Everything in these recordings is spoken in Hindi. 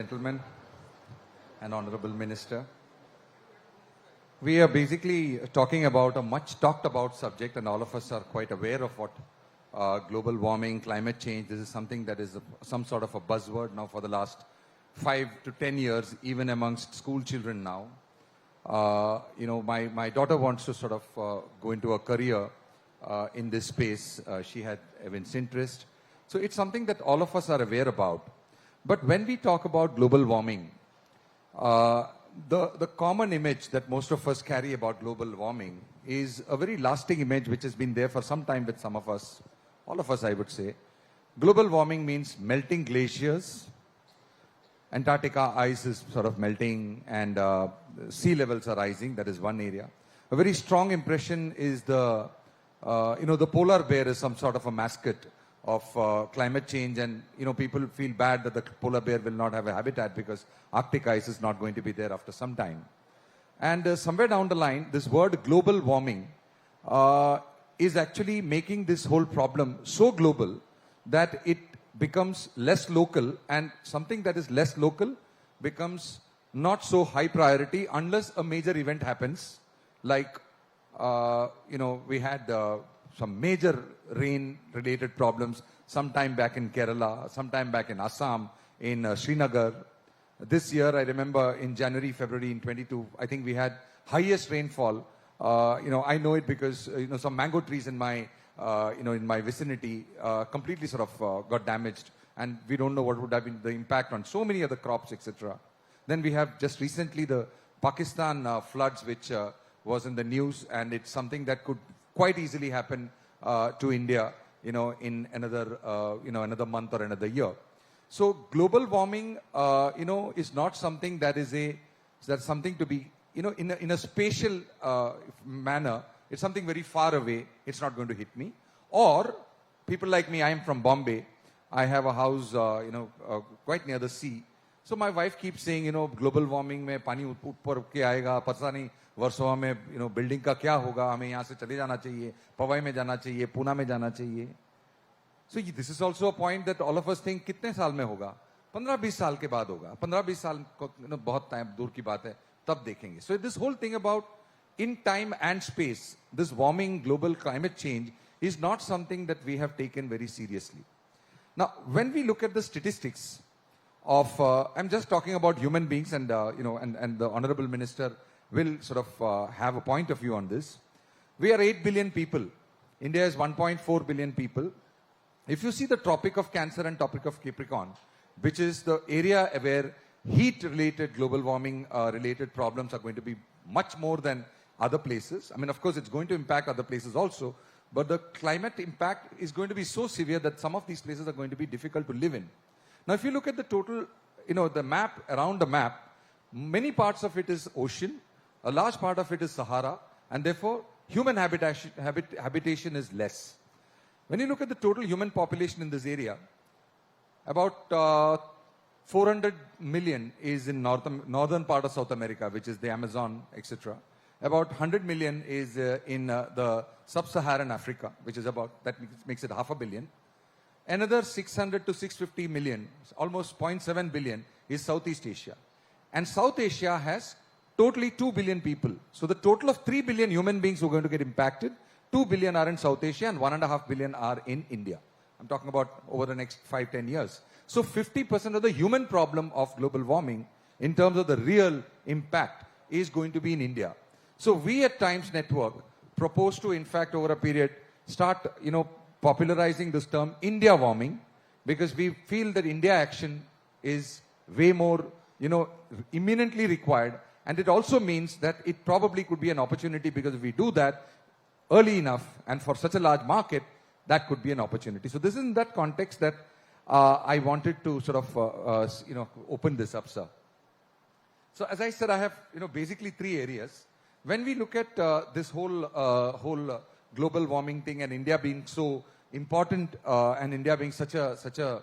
Gentlemen and Honorable Minister, we are basically talking about a much talked about subject, and all of us are quite aware of what global warming, climate change. This is something that is some sort of a buzzword now for the last 5 to 10 years, even amongst school children now. My daughter wants to sort of go into a career in this space. She had evinced interest. So it's something that all of us are aware about. But when we talk about global warming, the common image that most of us carry about global warming is a very lasting image which has been there for some time with some of us, all of us I would say. Global warming means melting glaciers, Antarctica ice is sort of melting and sea levels are rising. That is one area. A very strong impression is the polar bear is some sort of a mascot of climate change, and people feel bad that the polar bear will not have a habitat because Arctic ice is not going to be there after some time. And somewhere down the line, this word global warming is actually making this whole problem so global that it becomes less local, and something that is less local becomes not so high priority unless a major event happens, like we had some major rain-related problems sometime back in Kerala, sometime back in Assam, in Srinagar. This year, I remember in January, February in 22, I think we had highest rainfall. I know it because some mango trees in my vicinity completely sort of got damaged, and we don't know what would have been the impact on so many other crops, etc. Then we have just recently the Pakistan floods, which was in the news, and it's something that could quite easily happen to India, in another month or another year. So global warming, is not something that's something to be, in a spatial manner. It's something very far away. It's not going to hit me. Or people like me, I am from Bombay. I have a house, quite near the sea. So my wife keeps saying, global warming में पानी ऊपर के आएगा, पता नहीं वर्सोवा में बिल्डिंग का क्या होगा, हमें यहाँ से चले जाना चाहिए, पवई में जाना चाहिए, पूना में जाना चाहिए. So this is also a point that all of us think कितने साल में होगा? 15-20 साल के बाद होगा. 15-20 साल बहुत टाइम दूर की बात है, तब देखेंगे. So this whole thing about in time and space, this warming, global climate change is not something that we have taken very seriously. Now, when we look at the statistics of, I'm just talking about human beings, and and the Honorable Minister will sort of have a point of view on this. We are 8 billion people. India is 1.4 billion people. If you see the Tropic of Cancer and Tropic of Capricorn, which is the area where heat-related, global warming related problems are going to be much more than other places. I mean, of course, it's going to impact other places also, but the climate impact is going to be so severe that some of these places are going to be difficult to live in. Now, if you look at the total, the map, around the map, many parts of it is ocean, a large part of it is Sahara, and therefore, human habitation is less. When you look at the total human population in this area, about 400 million is in northern part of South America, which is the Amazon, etc. About 100 million is in the sub-Saharan Africa, which is that makes it 500 million. Another 600 to 650 million, almost 0.7 billion, is Southeast Asia. And South Asia has totally 2 billion people. So the total of 3 billion human beings who are going to get impacted, 2 billion are in South Asia and 1.5 billion are in India. I'm talking about over the next 5-10 years. So 50% of the human problem of global warming, in terms of the real impact, is going to be in India. So we at Times Network propose to, in fact, over a period, start, popularizing this term India warming, because we feel that India action is way more, imminently required. And it also means that it probably could be an opportunity, because if we do that early enough and for such a large market, that could be an opportunity. So this is in that context that I wanted to sort of, open this up, sir. So as I said, I have, basically 3 areas. When we look at this whole global warming thing, and India being so important, and India being such a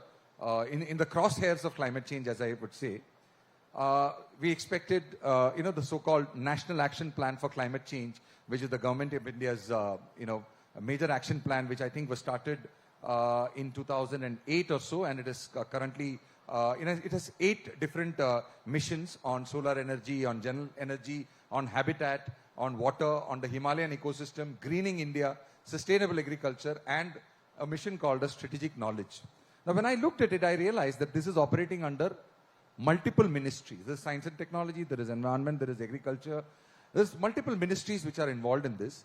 in the crosshairs of climate change, as I would say, we expected, the so-called National Action Plan for Climate Change, which is the government of India's, a major action plan, which I think was started in 2008 or so, and it is currently It has 8 different missions on solar energy, on general energy, on habitat, on water, on the Himalayan ecosystem, greening India, sustainable agriculture, and a mission called a strategic knowledge. Now, when I looked at it, I realized that this is operating under multiple ministries. There's science and technology, there is environment, there is agriculture. There's multiple ministries which are involved in this.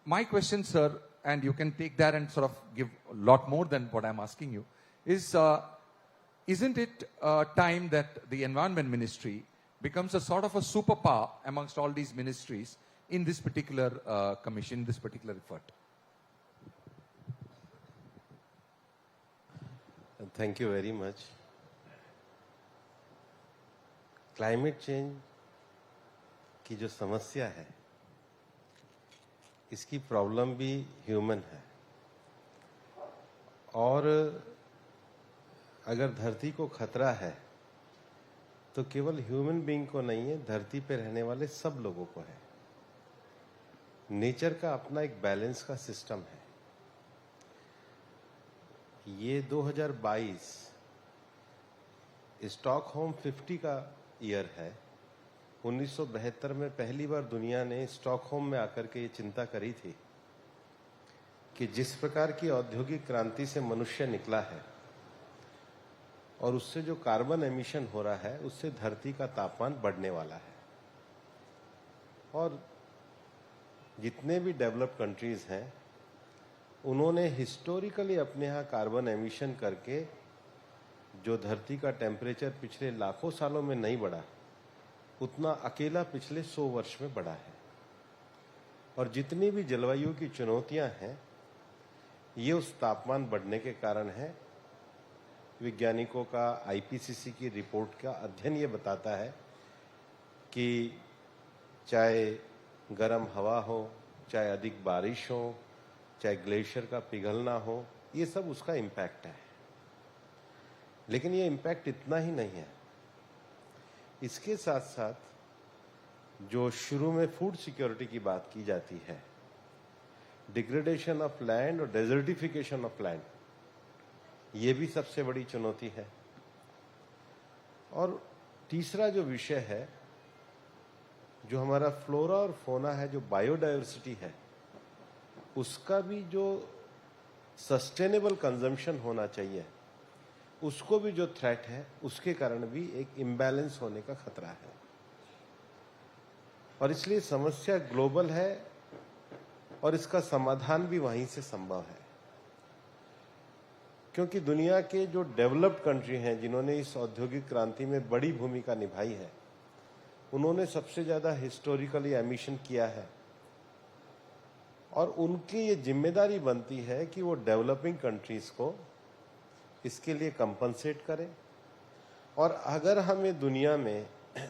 My question, sir, and you can take that and sort of give a lot more than what I'm asking you, is isn't it time that the Environment Ministry becomes a sort of a superpower amongst all these ministries in this particular commission, this particular effort? Thank you very much. Climate change की जो समस्या है, इसकी प्रॉब्लम भी ह्यूमन है, और अगर धरती को खतरा है तो केवल ह्यूमन बीइंग को नहीं है, धरती पे रहने वाले सब लोगों को है। नेचर का अपना एक बैलेंस का सिस्टम है। ये 2022 स्टॉकहोम 50 का ईयर है। 1972 में पहली बार दुनिया ने स्टॉकहोम में आकर के ये चिंता करी थी कि जिस प्रकार की औद्योगिक क्रांति से मनुष्य निकला है और उससे जो कार्बन एमिशन हो रहा है, उससे धरती का तापमान बढ़ने वाला है। और जितने भी डेवलप्ड कंट्रीज हैं, उन्होंने हिस्टोरिकली अपने यहाँ कार्बन एमिशन करके जो धरती का टेम्परेचर पिछले लाखों सालों में नहीं बढ़ा, उतना अकेला पिछले 100 वर्ष में बढ़ा है। और जितनी भी जलवायु की चुनौतियां हैं, ये उस तापमान बढ़ने के कारण है। वैज्ञानिकों का आईपीसीसी की रिपोर्ट का अध्ययन ये बताता है कि चाहे गर्म हवा हो, चाहे अधिक बारिश हो, चाहे ग्लेशियर का पिघलना हो, ये सब उसका इम्पैक्ट है। लेकिन ये इम्पैक्ट इतना ही नहीं है। इसके साथ साथ जो शुरू में फूड सिक्योरिटी की बात की जाती है, डिग्रेडेशन ऑफ लैंड और डेजर्टिफिकेशन ऑफ लैंड, ये भी सबसे बड़ी चुनौती है। और तीसरा जो विषय है, जो हमारा फ्लोरा और फोना है, जो बायोडायवर्सिटी है, उसका भी जो सस्टेनेबल कंजम्पशन होना चाहिए, उसको भी जो थ्रेट है, उसके कारण भी एक इम्बैलेंस होने का खतरा है। और इसलिए समस्या ग्लोबल है और इसका समाधान भी वहीं से संभव है। क्योंकि दुनिया के जो डेवलप्ड कंट्री हैं, जिन्होंने इस औद्योगिक क्रांति में बड़ी भूमिका निभाई है, उन्होंने सबसे ज्यादा हिस्टोरिकली एमिशन किया है। और उनकी ये जिम्मेदारी बनती है कि वो डेवलपिंग कंट्रीज को इसके लिए कंपनसेट करें। और अगर हमें दुनिया में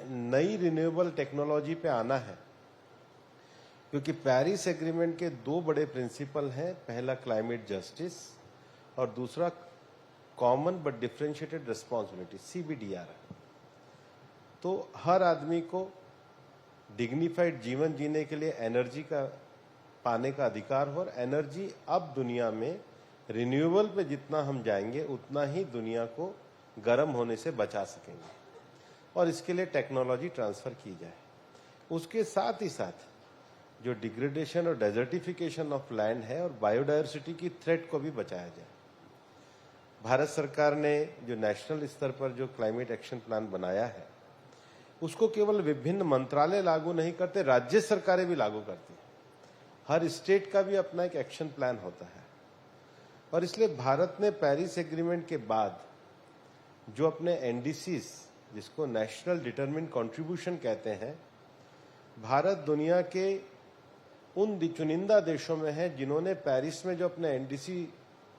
नई रिन्यूएबल टेक्नोलॉजी पे आना है, क्योंकि पेरिस एग्रीमेंट के 2 बड़े प्रिंसिपल हैं, पहला क्लाइमेट जस्टिस और दूसरा common but differentiated responsibility, CBDR। तो हर आदमी को डिग्निफाइड जीवन जीने के लिए एनर्जी का पाने का अधिकार हो। और एनर्जी अब दुनिया में रिन्यूएबल पे जितना हम जाएंगे, उतना ही दुनिया को गर्म होने से बचा सकेंगे। और इसके लिए टेक्नोलॉजी ट्रांसफर की जाए। उसके साथ ही साथ जो डिग्रेडेशन और डेजर्टिफिकेशन ऑफ लैंड है और बायोडायवर्सिटी की थ्रेट को भी बचाया जाए। भारत सरकार ने जो नेशनल स्तर पर जो क्लाइमेट एक्शन प्लान बनाया है, उसको केवल विभिन्न मंत्रालय लागू नहीं करते, राज्य सरकारें भी लागू करती हैं। हर स्टेट का भी अपना एक एक्शन प्लान होता है। और इसलिए भारत ने पेरिस एग्रीमेंट के बाद जो अपने एनडीसीज, जिसको नेशनल डिटरमिन्ड कंट्रीब्यूशन कहते हैं, भारत दुनिया के उन चुनिंदा देशों में है जिन्होंने पेरिस में जो अपने एनडीसी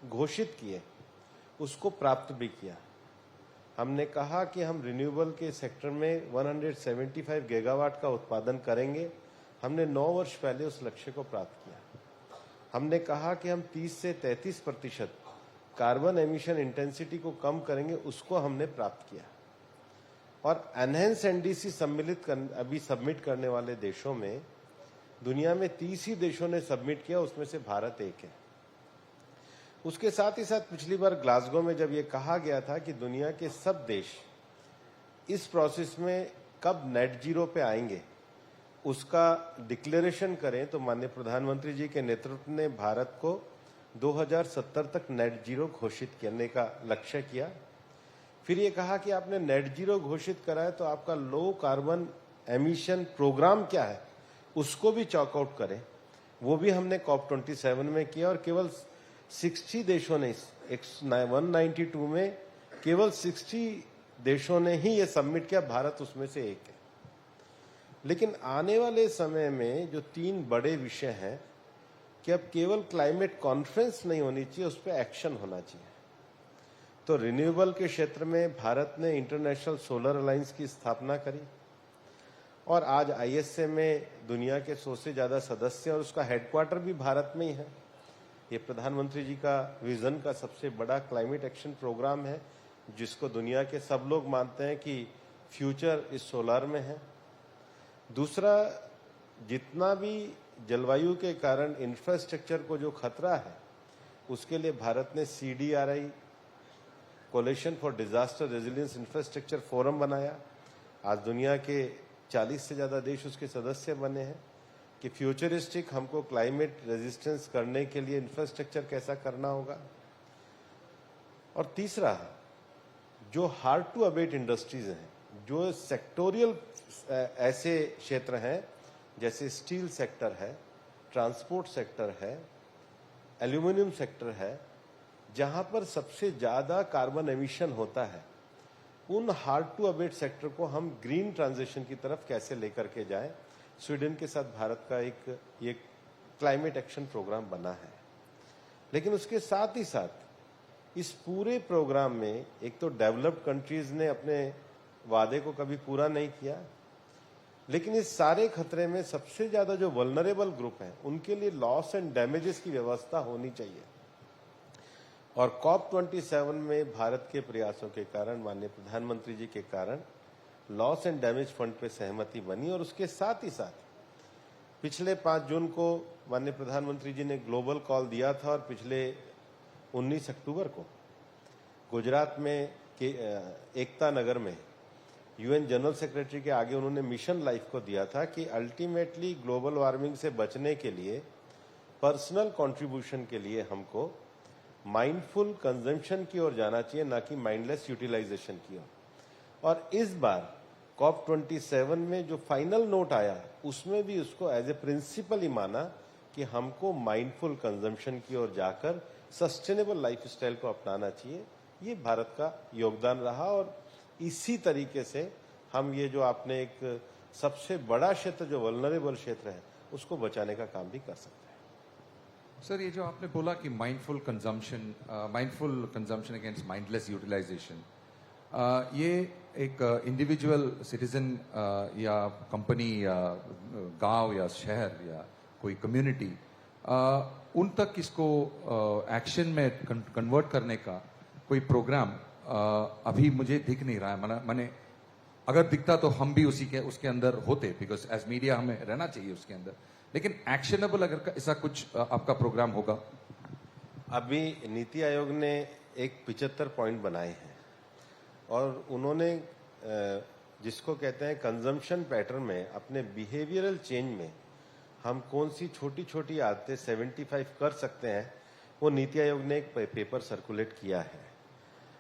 घोषित किए, उसको प्राप्त भी किया। हमने कहा कि हम रिन्यूएबल के सेक्टर में 175 गीगावाट का उत्पादन करेंगे। हमने 9 वर्ष पहले उस लक्ष्य को प्राप्त किया। हमने कहा कि हम 30 से 33% कार्बन एमिशन इंटेंसिटी को कम करेंगे, उसको हमने प्राप्त किया। और एनहेंस एनडीसी अभी सबमिट करने वाले देशों में दुनिया में 30 ही देशों ने सबमिट किया, उसमें से भारत एक है। उसके साथ ही साथ पिछली बार ग्लासगो में जब ये कहा गया था कि दुनिया के सब देश इस प्रोसेस में कब नेट जीरो पे आएंगे, उसका डिक्लेरेशन करें, तो माननीय प्रधानमंत्री जी के नेतृत्व ने भारत को 2070 तक नेट जीरो घोषित करने का लक्ष्य किया। फिर ये कहा कि आपने नेट जीरो घोषित करा है तो आपका लो कार्बन एमिशन प्रोग्राम क्या है, उसको भी चॉकआउट करें। वो भी हमने COP27 में किया और केवल 60 देशों ने 192 में केवल 60 देशों ने ही ये सबमिट किया, भारत उसमें से एक है। लेकिन आने वाले समय में जो 3 बड़े विषय हैं कि अब केवल क्लाइमेट कॉन्फ्रेंस नहीं होनी चाहिए, उस पर एक्शन होना चाहिए। तो रिन्यूएबल के क्षेत्र में भारत ने इंटरनेशनल सोलर अलायंस की स्थापना करी और आज ISA में दुनिया के 100 से ज्यादा सदस्य और उसका हेडक्वार्टर भी भारत में ही है। ये प्रधानमंत्री जी का विजन का सबसे बड़ा क्लाइमेट एक्शन प्रोग्राम है, जिसको दुनिया के सब लोग मानते हैं कि फ्यूचर इस सोलर में है। दूसरा, जितना भी जलवायु के कारण इंफ्रास्ट्रक्चर को जो खतरा है, उसके लिए भारत ने CDRI coalition for disaster resilience infrastructure forum बनाया। आज दुनिया के 40 से ज्यादा देश उसके सदस्य बने हैं कि फ्यूचरिस्टिक हमको क्लाइमेट रेजिस्टेंस करने के लिए इंफ्रास्ट्रक्चर कैसा करना होगा। और तीसरा, जो हार्ड टू अबेट इंडस्ट्रीज हैं, जो सेक्टोरियल ऐसे क्षेत्र हैं जैसे स्टील सेक्टर है, ट्रांसपोर्ट सेक्टर है, एल्यूमिनियम सेक्टर है, जहां पर सबसे ज्यादा कार्बन एमिशन होता है, उन हार्ड टू अबेट सेक्टर को हम ग्रीन ट्रांजिशन की तरफ कैसे लेकर के जाएं। स्वीडन के साथ भारत का एक ये क्लाइमेट एक्शन प्रोग्राम बना है। लेकिन उसके साथ ही साथ इस पूरे प्रोग्राम में एक तो डेवलप्ड कंट्रीज ने अपने वादे को कभी पूरा नहीं किया, लेकिन इस सारे खतरे में सबसे ज्यादा जो वल्नरेबल ग्रुप है, उनके लिए लॉस एंड डैमेजेस की व्यवस्था होनी चाहिए। और COP27 में भारत के प्रयासों के कारण, माननीय प्रधानमंत्री जी के कारण, लॉस एंड डैमेज फंड पे सहमति बनी। और उसके साथ ही साथ पिछले 5 जून को माननीय प्रधानमंत्री जी ने ग्लोबल कॉल दिया था और पिछले 19 अक्टूबर को गुजरात में एकता नगर में UN जनरल सेक्रेटरी के आगे उन्होंने मिशन लाइफ को दिया था कि अल्टीमेटली ग्लोबल वार्मिंग से बचने के लिए पर्सनल कंट्रीब्यूशन के लिए हमको माइंडफुल कंजम्पशन की ओर जाना चाहिए, ना कि माइंडलेस यूटिलाइजेशन की ओर। और इस बार COP27 में जो फाइनल नोट आया, उसमें भी उसको एज ए प्रिंसिपल ही माना कि हमको माइंडफुल कंजम्पशन की ओर जाकर सस्टेनेबल लाइफस्टाइल को अपनाना चाहिए। ये भारत का योगदान रहा और इसी तरीके से हम ये जो आपने एक सबसे बड़ा क्षेत्र जो वल्नरेबल क्षेत्र है, उसको बचाने का काम भी कर सकते हैं। सर, ये जो आपने बोला कि mindful consumption against mindless utilisation, ये एक इंडिविजुअल सिटीजन या कंपनी या गांव या शहर या कोई कम्युनिटी, उन तक इसको एक्शन में कन्वर्ट करने का कोई प्रोग्राम अभी मुझे दिख नहीं रहा है। मैंने अगर दिखता तो हम भी उसके अंदर होते, बिकॉज एज मीडिया हमें रहना चाहिए उसके अंदर। लेकिन एक्शनेबल अगर ऐसा कुछ आपका प्रोग्राम होगा? अभी नीति आयोग ने एक 75 पॉइंट बनाए हैं और उन्होंने जिसको कहते हैं कंजम्पशन पैटर्न में, अपने बिहेवियरल चेंज में हम कौन सी छोटी छोटी आदतें 75 कर सकते हैं, वो नीति आयोग ने एक पेपर सर्कुलेट किया है।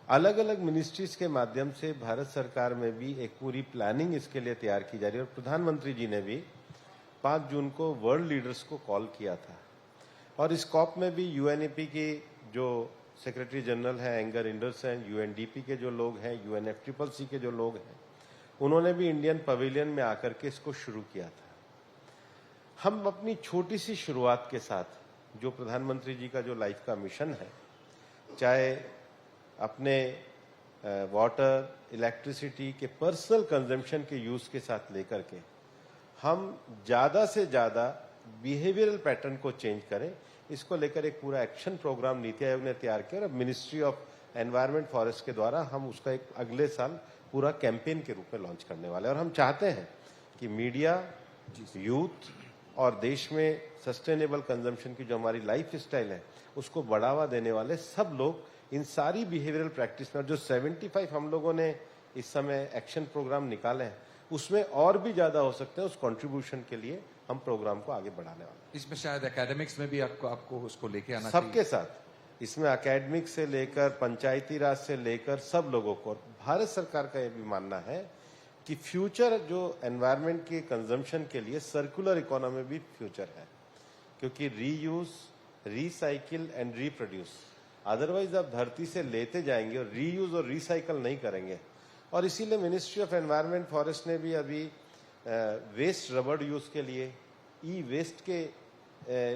अलग अलग मिनिस्ट्रीज के माध्यम से भारत सरकार में भी एक पूरी प्लानिंग इसके लिए तैयार की जा रही है। और प्रधानमंत्री जी ने भी 5 जून को वर्ल्ड लीडर्स को कॉल किया था और इस COP में भी UNEP की जो सेक्रेटरी जनरल है एंगर एंडरसन, UNDP के जो लोग हैं, UNFCCC के जो लोग हैं, उन्होंने भी इंडियन पवेलियन में आकर के इसको शुरू किया था। हम अपनी छोटी सी शुरुआत के साथ, जो प्रधानमंत्री जी का जो लाइफ का मिशन है, चाहे अपने वाटर, इलेक्ट्रिसिटी के पर्सनल कंजम्पशन के यूज के साथ लेकर के हम ज्यादा से ज्यादा बिहेवियरल पैटर्न को चेंज करें, इसको लेकर एक पूरा एक्शन प्रोग्राम नीति आयोग ने तैयार किया और मिनिस्ट्री ऑफ एनवायरमेंट फॉरेस्ट के द्वारा हम उसका एक अगले साल पूरा कैंपेन के रूप में लॉन्च करने वाले हैं। और हम चाहते हैं कि मीडिया, यूथ और देश में सस्टेनेबल कंजम्पशन की जो हमारी लाइफ स्टाइल है उसको बढ़ावा देने वाले सब लोग इन सारी बिहेवियरल प्रैक्टिस में, जो 75 हम लोगों ने इस समय एक्शन प्रोग्राम निकाले हैं, उसमें और भी ज्यादा हो सकते हैं। उस कंट्रीब्यूशन के लिए हम प्रोग्राम को आगे बढ़ाने वाले हैं। इसमें शायद एकेडमिक्स में भी आपको उसको लेके आना सबके साथ, इसमें एकेडमिक से लेकर पंचायती राज से लेकर सब लोगों को। भारत सरकार का यह भी मानना है कि फ्यूचर जो एनवायरनमेंट के कंजम्पशन के लिए सर्कुलर इकोनॉमी भी फ्यूचर है, क्योंकि reuse, recycle and reproduce, otherwise आप धरती से लेते जाएंगे और रीयूज और रिसाइकल नहीं करेंगे। और इसीलिए मिनिस्ट्री ऑफ एनवायरनमेंट फॉरेस्ट ने भी अभी वेस्ट रबड़ यूज के लिए, ई वेस्ट के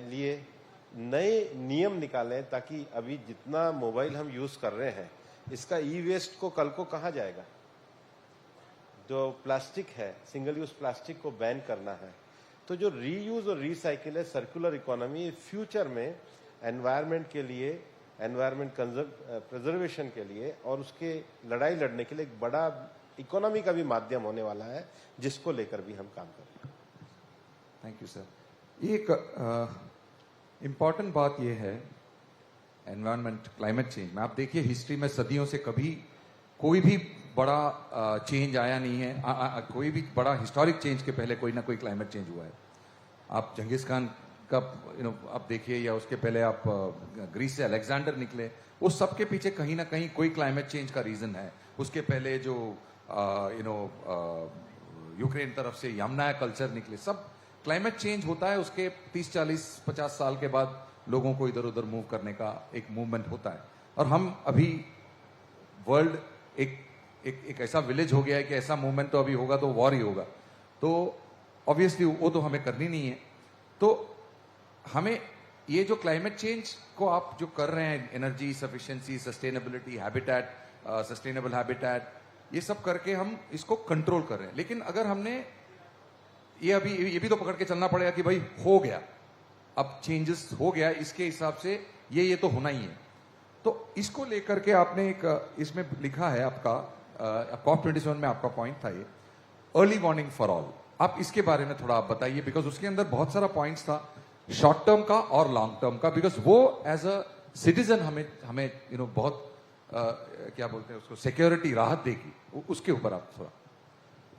लिए नए नियम निकाले हैं, ताकि अभी जितना मोबाइल हम यूज कर रहे हैं इसका ई वेस्ट को कल को कहाँ जाएगा। जो प्लास्टिक है, सिंगल यूज प्लास्टिक को बैन करना है। तो जो रीयूज और रिसाइकिल है, सर्कुलर इकोनॉमी, फ्यूचर में एनवायरनमेंट के लिए, एनवायरनमेंट प्रिजर्वेशन के लिए और उसके लड़ाई लड़ने के लिए एक बड़ा इकोनॉमी का भी माध्यम होने वाला है, जिसको लेकर भी हम काम कर रहे हैं। Thank you sir. एक इम्पॉर्टेंट बात यह है एनवायरनमेंट, क्लाइमेट चेंज में। आप देखिए हिस्ट्री में सदियों से कभी कोई भी बड़ा चेंज आया नहीं है। कोई भी बड़ा हिस्टोरिक चेंज के पहले कोई ना कोई क्लाइमेट चेंज हुआ है। आप जंगीज खान का आप देखिए, या उसके पहले आप ग्रीस से अलेक्जेंडर निकले, उस सब के पीछे कहीं ना कहीं कोई क्लाइमेट चेंज का रीजन है। उसके पहले जो यूक्रेन तरफ से यमुना कल्चर निकले, सब क्लाइमेट चेंज होता है। उसके 30, 40, 50 साल के बाद लोगों को इधर उधर मूव करने का एक मूवमेंट होता है। और हम अभी वर्ल्ड एक ऐसा विलेज हो गया है कि ऐसा मूवमेंट तो अभी होगा तो वॉर ही होगा। तो ऑब्वियसली वो तो हमें करनी नहीं है। तो हमें ये जो क्लाइमेट चेंज को आप जो कर रहे हैं, energy sufficiency, sustainability, habitat, sustainable habitat, ये सब करके हम इसको कंट्रोल कर रहे हैं। लेकिन अगर हमने ये भी तो पकड़ के चलना पड़ेगा कि भाई हो गया, अब चेंजेस हो गया, इसके हिसाब से ये तो होना ही है। तो इसको लेकर के आपने एक इसमें लिखा है, आपका COP27 में आपका पॉइंट था ये, अर्ली वार्निंग फॉर ऑल। आप इसके बारे में थोड़ा आप बताइए, बिकॉज उसके अंदर बहुत सारा पॉइंट्स था, शॉर्ट टर्म का और लॉन्ग टर्म का। बिकॉज वो एज अ सिटीजन हमें बहुत क्या बोलते हैं उसको, सिक्योरिटी, राहत देगी। उसके ऊपर आप थोड़ा।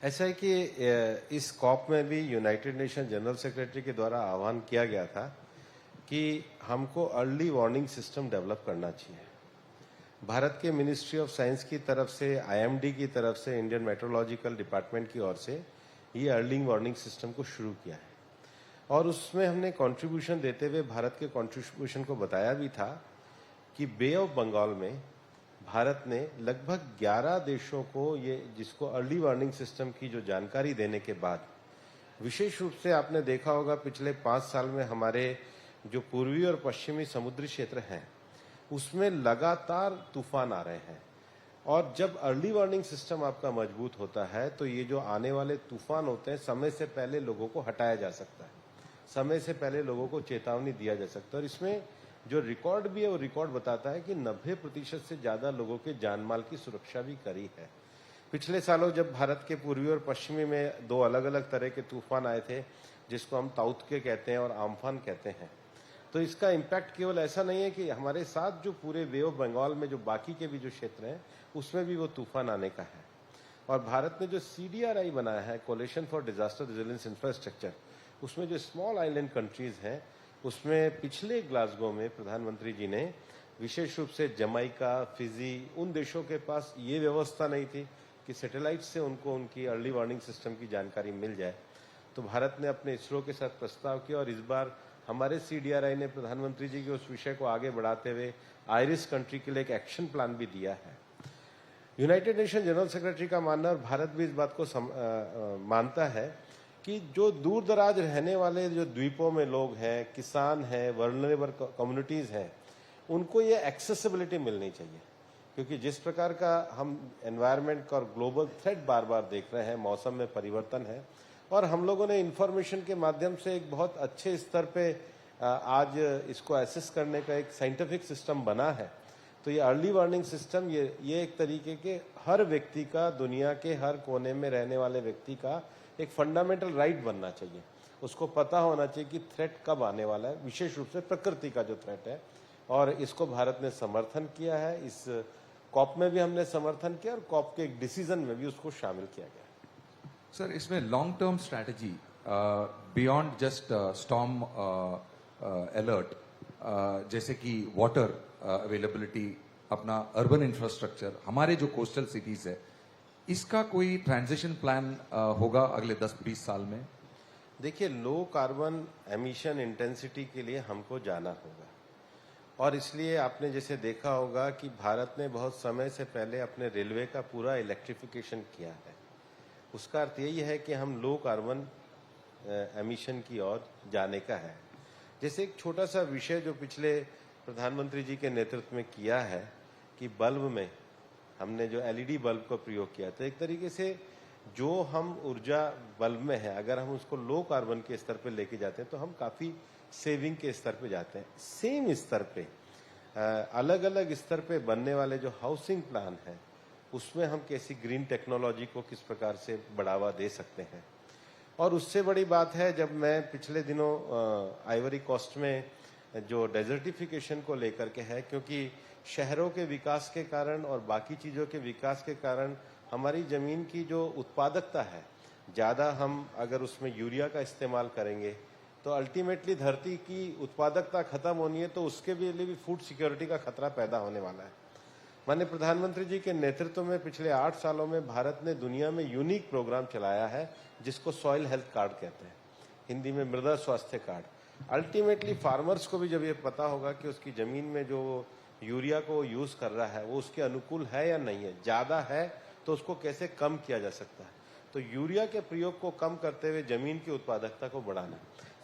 ऐसा है कि इस कॉप में भी यूनाइटेड नेशन जनरल सेक्रेटरी के द्वारा आह्वान किया गया था कि हमको अर्ली वार्निंग सिस्टम डेवलप करना चाहिए। भारत के मिनिस्ट्री ऑफ साइंस की तरफ से, IMD की तरफ से, इंडियन मेट्रोलॉजिकल डिपार्टमेंट की ओर से ये अर्ली वार्निंग सिस्टम को शुरू किया है। और उसमें हमने कंट्रीब्यूशन देते हुए भारत के कंट्रीब्यूशन को बताया भी था कि बे ऑफ बंगाल में भारत ने लगभग 11 देशों को ये, जिसको अर्ली वार्निंग सिस्टम की जो जानकारी देने के बाद, विशेष रूप से आपने देखा होगा पिछले 5 साल में हमारे जो पूर्वी और पश्चिमी समुद्री क्षेत्र हैं उसमें लगातार तूफान आ रहे हैं। और जब अर्ली वार्निंग सिस्टम आपका मजबूत होता है तो ये जो आने वाले तूफान होते हैं, समय से पहले लोगों को हटाया जा सकता है, समय से पहले लोगों को चेतावनी दिया जा सकता है। और इसमें जो रिकॉर्ड भी है वो रिकॉर्ड बताता है कि 90% से ज्यादा लोगों के जान माल की सुरक्षा भी करी है। पिछले सालों जब भारत के पूर्वी और पश्चिमी में 2 अलग अलग तरह के तूफान आए थे, जिसको हम ताउत्के कहते हैं और आम्फान कहते हैं, तो इसका इम्पैक्ट केवल ऐसा नहीं है कि हमारे साथ जो पूरे बे ऑफ बंगाल में जो बाकी के भी जो क्षेत्र हैं उसमें भी वो तूफान आने का है। और भारत ने जो CDRI बनाया है, coalition for disaster resilience infrastructure, उसमें जो स्मॉल आइलैंड कंट्रीज हैं, उसमें पिछले ग्लासगो में प्रधानमंत्री जी ने विशेष रूप से जमाइका, फिजी, उन देशों के पास ये व्यवस्था नहीं थी कि सैटेलाइट से उनको उनकी अर्ली वार्निंग सिस्टम की जानकारी मिल जाए। तो भारत ने अपने इसरो के साथ प्रस्ताव किया और इस बार हमारे CDRI ने प्रधानमंत्री जी के उस विषय को आगे बढ़ाते हुए आयरिस कंट्री के लिए एक एक्शन प्लान भी दिया है। यूनाइटेड नेशन जनरल सेक्रेटरी का मानना, और भारत भी इस बात को मानता है कि जो दूर दराज रहने वाले जो द्वीपों में लोग हैं, किसान हैं, वर्नरेबल कम्युनिटीज हैं, उनको ये एक्सेसिबिलिटी मिलनी चाहिए। क्योंकि जिस प्रकार का हम एनवायरनमेंट का और ग्लोबल थ्रेट बार बार देख रहे हैं, मौसम में परिवर्तन है, और हम लोगों ने इंफॉर्मेशन के माध्यम से एक बहुत अच्छे स्तर पे आज इसको एसेस करने का एक साइंटिफिक सिस्टम बना है। तो ये अर्ली वार्निंग सिस्टम ये एक तरीके के हर व्यक्ति का, दुनिया के हर कोने में रहने वाले व्यक्ति का एक फंडामेंटल राइट बनना चाहिए। उसको पता होना चाहिए कि थ्रेट कब आने वाला है, विशेष रूप से प्रकृति का जो थ्रेट है, और इसको भारत ने समर्थन किया है। इस कॉप में भी हमने समर्थन किया और कॉप के एक डिसीजन में भी उसको शामिल किया गया। सर, इसमें long term strategy beyond just storm alert, जैसे कि वाटर अवेलेबिलिटी, अपना अर्बन इंफ्रास्ट्रक्चर, हमारे जो कोस्टल सिटीज है, इसका कोई ट्रांजिशन प्लान होगा अगले 10-20 साल में? देखिए, लो कार्बन एमिशन इंटेंसिटी के लिए हमको जाना होगा, और इसलिए आपने जैसे देखा होगा कि भारत ने बहुत समय से पहले अपने रेलवे का पूरा इलेक्ट्रिफिकेशन किया है। उसका अर्थ यही है कि हम लो कार्बन एमिशन की ओर जाने का है। जैसे एक छोटा सा विषय जो पिछले प्रधानमंत्री जी के नेतृत्व में किया है कि बल्ब में हमने जो एलईडी बल्ब का प्रयोग किया, तो एक तरीके से जो हम ऊर्जा बल्ब में है, अगर हम उसको लो कार्बन के स्तर पे लेके जाते हैं तो हम काफी सेविंग के स्तर पे जाते हैं। सेम स्तर पे अलग अलग स्तर पे बनने वाले जो हाउसिंग प्लान है, उसमें हम कैसी ग्रीन टेक्नोलॉजी को किस प्रकार से बढ़ावा दे सकते हैं। और उससे बड़ी बात है, जब मैं पिछले दिनों आइवरी कोस्ट में जो डेजर्टिफिकेशन को लेकर के है, क्योंकि शहरों के विकास के कारण और बाकी चीजों के विकास के कारण हमारी जमीन की जो उत्पादकता है, ज्यादा हम अगर उसमें यूरिया का इस्तेमाल करेंगे तो अल्टीमेटली धरती की उत्पादकता खत्म होनी है, तो उसके लिए भी फूड सिक्योरिटी का खतरा पैदा होने वाला है। माननीय प्रधानमंत्री जी के नेतृत्व में पिछले 8 सालों में भारत ने दुनिया में यूनिक प्रोग्राम चलाया है, जिसको सॉइल हेल्थ कार्ड कहते हैं, हिंदी में मृदा स्वास्थ्य कार्ड। अल्टीमेटली फार्मर्स को भी जब ये पता होगा कि उसकी जमीन में जो यूरिया को यूज कर रहा है वो उसके अनुकूल है या नहीं है, ज्यादा है तो उसको कैसे कम किया जा सकता है, तो यूरिया के प्रयोग को कम करते हुए जमीन की उत्पादकता को बढ़ाना।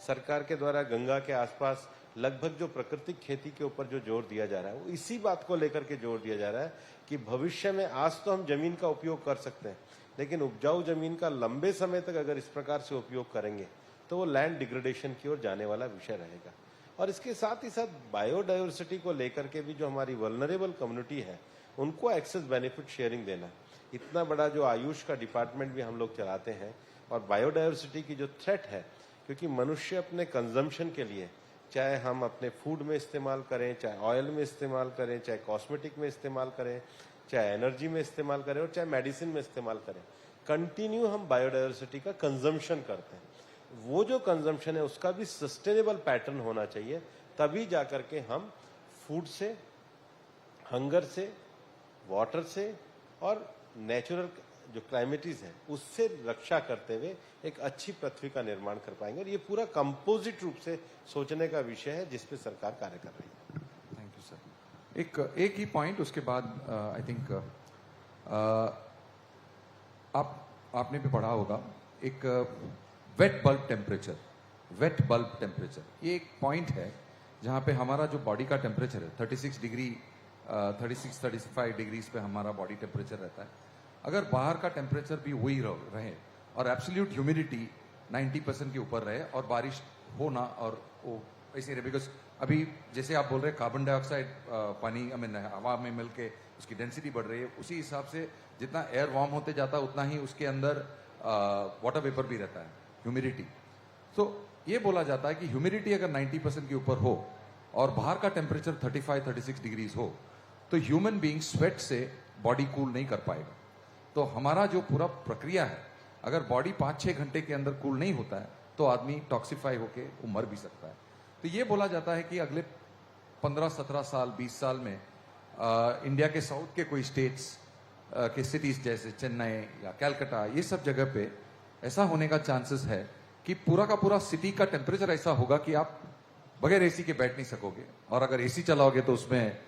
सरकार के द्वारा गंगा के आसपास लगभग जो प्राकृतिक खेती के ऊपर जो जोर दिया जा रहा है, वो इसी बात को लेकर के जोर दिया जा रहा है कि भविष्य में आज तो हम जमीन का उपयोग कर सकते हैं, लेकिन उपजाऊ जमीन का लंबे समय तक अगर इस प्रकार से उपयोग करेंगे तो वो लैंड डिग्रेडेशन की ओर जाने वाला विषय रहेगा। और इसके साथ ही साथ बायोडाइवर्सिटी को लेकर के भी जो हमारी वल्नरेबल कम्युनिटी है, उनको एक्सेस बेनिफिट शेयरिंग देना। इतना बड़ा जो आयुष का डिपार्टमेंट भी हम लोग चलाते हैं, और बायोडाइवर्सिटी की जो थ्रेट है, क्योंकि मनुष्य अपने कंजम्पशन के लिए, चाहे हम अपने फूड में इस्तेमाल करें, चाहे ऑयल में इस्तेमाल करें, चाहे कॉस्मेटिक में इस्तेमाल करें, चाहे एनर्जी में इस्तेमाल करें और चाहे मेडिसिन में इस्तेमाल करें, कंटिन्यू हम बायोडाइवर्सिटी का कंजम्पशन करते हैं। वो जो कंजम्पशन है उसका भी सस्टेनेबल पैटर्न होना चाहिए, तभी जाकर के हम फूड से, हंगर से, वाटर से और नेचुरल जो क्लाइमेटीज है उससे रक्षा करते हुए एक अच्छी पृथ्वी का निर्माण कर पाएंगे। और ये पूरा कंपोजिट रूप से सोचने का विषय है जिस पे सरकार कार्य कर रही है। Thank you sir. एक ही पॉइंट, उसके बाद आई थिंक आपने भी पढ़ा होगा, एक वेट बल्ब टेम्परेचर, ये एक पॉइंट है जहाँ पे हमारा जो बॉडी का टेम्परेचर है 36 डिग्री 36-35 डिग्रीज पे हमारा बॉडी टेम्परेचर रहता है। अगर बाहर का टेम्परेचर भी वही रहे और एब्सोल्यूट ह्यूमिडिटी 90% के ऊपर रहे और बारिश हो ना, और वो ऐसे रहे, बिकॉज अभी जैसे आप बोल रहे हैं कार्बन डाइऑक्साइड पानी हवा में मिलके उसकी डेंसिटी बढ़ रही है, उसी हिसाब से जितना एयर वार्म होते जाता है उतना ही उसके अंदर वाटर वेपर भी रहता है, ह्यूमिडिटी। तो ये बोला जाता है कि ह्यूमिडिटी अगर 90% के ऊपर हो और बाहर का टेम्परेचर 35-36 डिग्रीज हो, तो ह्यूमन बीइंग स्वेट से बॉडी कूल नहीं कर पाएगा। तो हमारा जो पूरा प्रक्रिया है, अगर बॉडी 5-6 घंटे के अंदर कूल नहीं होता है तो आदमी टॉक्सिफाई होके वो मर भी सकता है। तो ये बोला जाता है कि अगले 15-17 साल 20 साल में इंडिया के साउथ के कोई स्टेट्स के सिटीज जैसे चेन्नई या कैलकाटा, ये सब जगह पे ऐसा होने का चांसेस है कि पूरा का पूरा सिटी का टेम्परेचर ऐसा होगा कि आप बगैर एसी के बैठ नहीं सकोगे, और अगर एसी चलाओगे तो उसमें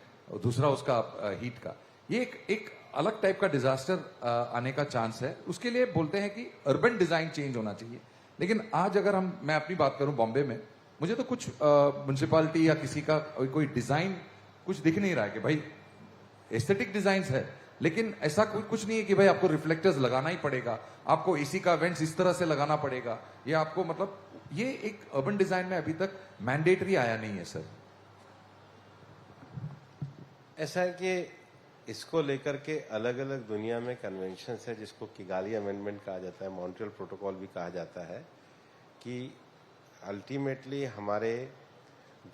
दूसरा उसका हीट का, ये एक अलग टाइप का डिजास्टर आने का चांस है। उसके लिए बोलते हैं कि अर्बन डिजाइन चेंज होना चाहिए। लेकिन आज अगर मैं अपनी बात करूं, बॉम्बे में मुझे तो कुछ म्युनिसिपालिटी या किसी का कोई डिजाइन कुछ दिख नहीं रहा है कि भाई एस्थेटिक डिजाइन है, लेकिन ऐसा कुछ नहीं है कि भाई आपको रिफ्लेक्टर्स लगाना ही पड़ेगा, आपको एसी का वेंट्स इस तरह से लगाना पड़ेगा, ये आपको मतलब ये एक अर्बन डिजाइन में अभी तक मैंडेटरी आया नहीं है सर। ऐसा है कि इसको लेकर के अलग अलग दुनिया में कन्वेंशन है, जिसको किगाली अमेंडमेंट कहा जाता है, मॉन्ट्रियल प्रोटोकॉल भी कहा जाता है, कि अल्टीमेटली हमारे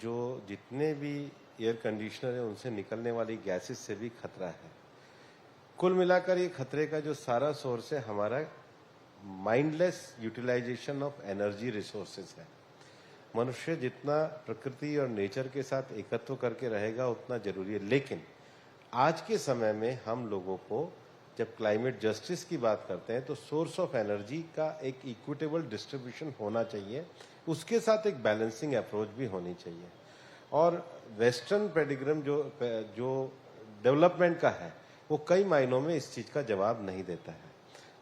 जो जितने भी एयर कंडीशनर है उनसे निकलने वाली गैसेस से भी खतरा है। कुल मिलाकर ये खतरे का जो सारा सोर्स है हमारा mindless utilisation of energy resources है। मनुष्य जितना प्रकृति और नेचर के साथ एकत्व करके रहेगा उतना जरूरी है, लेकिन आज के समय में हम लोगों को जब क्लाइमेट जस्टिस की बात करते हैं तो सोर्स ऑफ एनर्जी का एक इक्विटेबल डिस्ट्रीब्यूशन होना चाहिए, उसके साथ एक बैलेंसिंग अप्रोच भी होनी चाहिए। और वेस्टर्न पेडिग्राम जो डेवलपमेंट का है वो कई मायनों में इस चीज का जवाब नहीं देता है,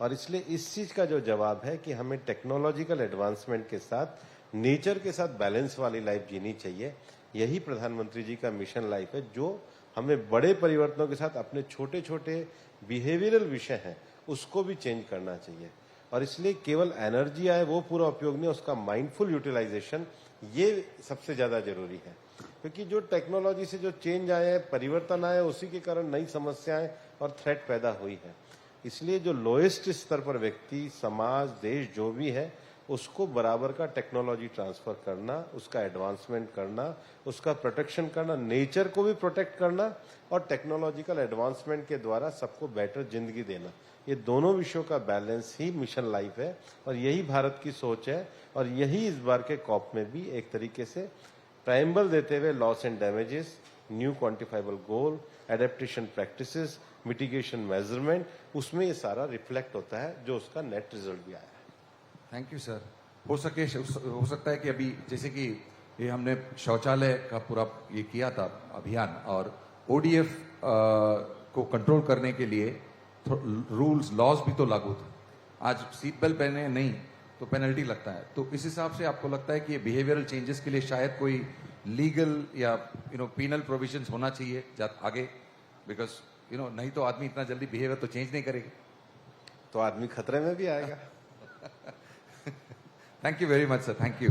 और इसलिए इस चीज का जो जवाब है कि हमें टेक्नोलॉजिकल एडवांसमेंट के साथ नेचर के साथ बैलेंस वाली लाइफ जीनी चाहिए। यही प्रधानमंत्री जी का मिशन लाइफ है, जो हमें बड़े परिवर्तनों के साथ अपने छोटे छोटे बिहेवियरल विषय हैं उसको भी चेंज करना चाहिए। और इसलिए केवल एनर्जी आए वो पूरा उपयोग नहीं, उसका माइंडफुल यूटिलाइजेशन ये सबसे ज्यादा जरूरी है। क्योंकि जो टेक्नोलॉजी से जो चेंज आया है, परिवर्तन आया, उसी के कारण नई समस्याएं और थ्रेट पैदा हुई है। इसलिए जो लोएस्ट स्तर पर व्यक्ति, समाज, देश जो भी है उसको बराबर का टेक्नोलॉजी ट्रांसफर करना, उसका एडवांसमेंट करना, उसका प्रोटेक्शन करना, नेचर को भी प्रोटेक्ट करना और टेक्नोलॉजिकल एडवांसमेंट के द्वारा सबको बेटर जिंदगी देना, ये दोनों विषयों का बैलेंस ही मिशन लाइफ है। और यही भारत की सोच है, और यही इस बार के कॉप में भी एक तरीके से प्राइम्बल देते हुए loss and damages, new quantifiable goal, adaptation practices, mitigation measurement, उसमें ये सारा रिफ्लेक्ट होता है, जो उसका नेट रिजल्ट भी आया है। Thank you sir. हो सकता है कि अभी जैसे कि ये हमने शौचालय का पूरा ये किया था अभियान, और ओडीएफ को कंट्रोल करने के लिए रूल्स लॉज भी तो लागू थे। आज सीट बेल्ट पहने नहीं तो पेनल्टी लगता है। तो इस हिसाब से आपको लगता है कि ये बिहेवियरल चेंजेस के लिए शायद कोई लीगल या पीनल प्रोविजंस होना चाहिए आगे, बिकॉज नहीं तो आदमी इतना जल्दी बिहेवियर तो चेंज नहीं करेगा, तो आदमी खतरे में भी आएगा। Thank you very much sir, thank you.